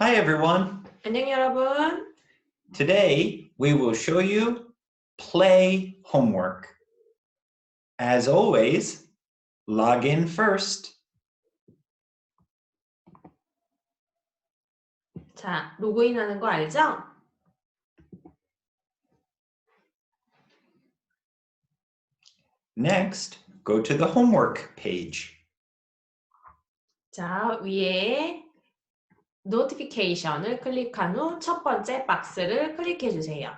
Hi everyone. 안녕 여러분. Today we will show you play homework. As always, log in first. 자, 로그인하는 거 알죠? Next, go to the homework page. 자, 위에 노티피케이션을 클릭한 후 첫 번째 박스를 클릭해 주세요.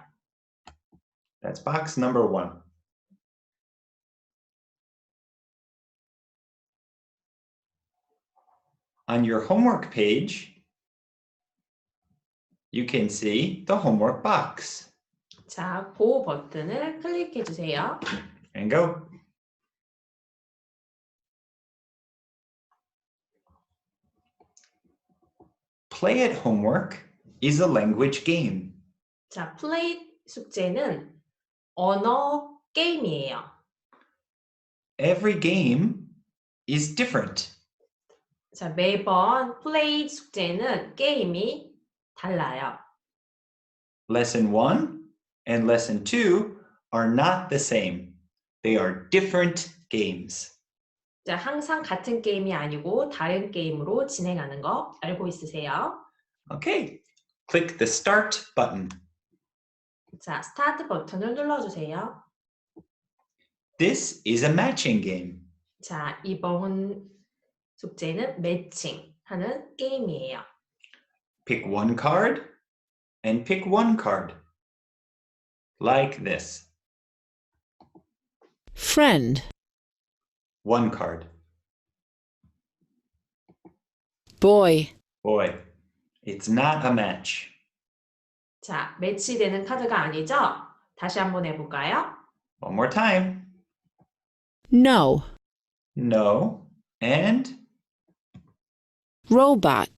That's box number 1. On your homework page, you can see the homework box. 자, 그 버튼을 클릭해 주세요. And go. Play at homework is a language game. 자, 플레이 숙제는 언어 게임이에요. Every game is different. 자, 매번 플레이 숙제는 게임이 달라요. Lesson 1 and Lesson 2 are not the same. They are different games. 자, 항상 같은 게임이 아니고 다른 게임으로 진행하는 거 알고 있으세요? Okay, click the Start button. 자, 스타트 버튼을 눌러주세요. This is a matching game. 자, 이번 숙제는 매칭하는 게임이에요. Pick one card and pick one card. Like this. Friend, One card. boy, Boy, it's not a match. 자, 매치되는 카드가 아니죠? 다시 한번 해볼까요? One more time. no, No and robot,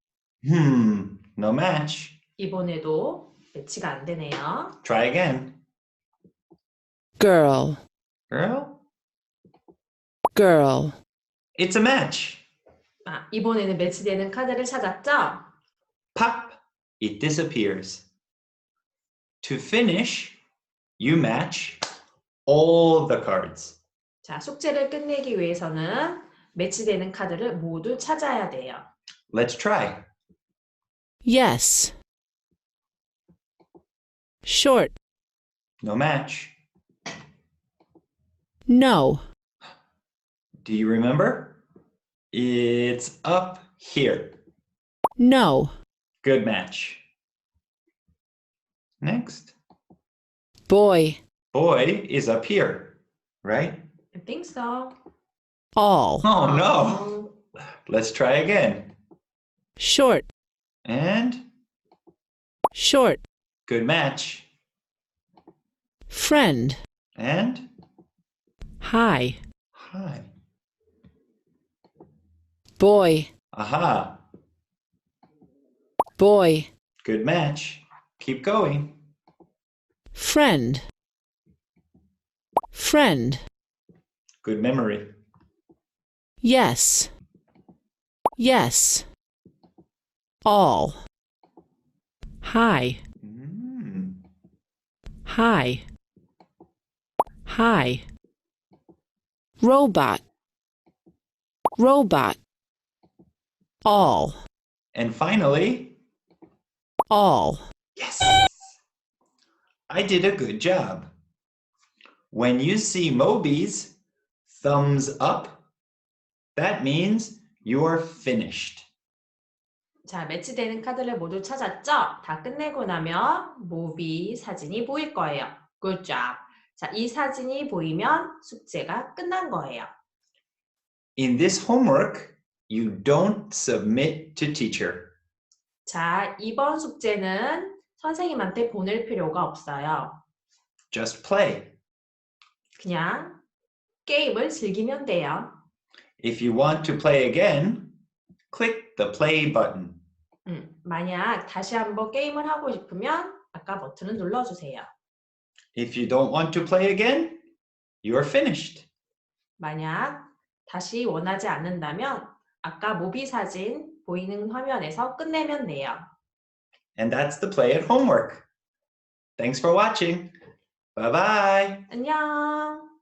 no match. 이번에도 매치가 안 되네요. Try again. girl, Girl, girl, it's a match. 아, 이번에는 매치되는 카드를 찾았죠? Pop, it disappears. To finish, you match all the cards. 자, 숙제를 끝내기 위해서는 매치되는 카드를 모두 찾아야 돼요. Let's try. yes, short, No match. no, Do you remember? It's up here. no, Good match. Next. boy, Boy is up here, right? I think so. all, Oh no. Let's try again. short, And short, good match. friend, And high, hi. boy, Aha. boy, Good match. Keep going. friend, friend, Good memory. yes, yes, all, high, high, high, robot, robot, all, And finally, all. yes. I did a good job. When you see Moby's thumbs up, that means you are finished. 자, 매치되는 카드를 모두 찾았죠? 다 끝내고 나면 모비 사진이 보일 거예요. Good job. 자, 이 사진이 보이면 숙제가 끝난 거예요. In this homework, you don't submit to teacher. 자, 이번 숙제는 선생님한테 보낼 필요가 없어요. Just play. 그냥 게임을 즐기면 돼요. If you want to play again, click the play button. 만약 다시 한번 게임을 하고 싶으면 아까 버튼을 눌러주세요. If you don't want to play again, you are finished. 만약 다시 원하지 않는다면 아까 모비 사진 보이는 화면에서 끝내면 돼요. And that's the play at homework. Thanks for watching. Bye-bye. 안녕.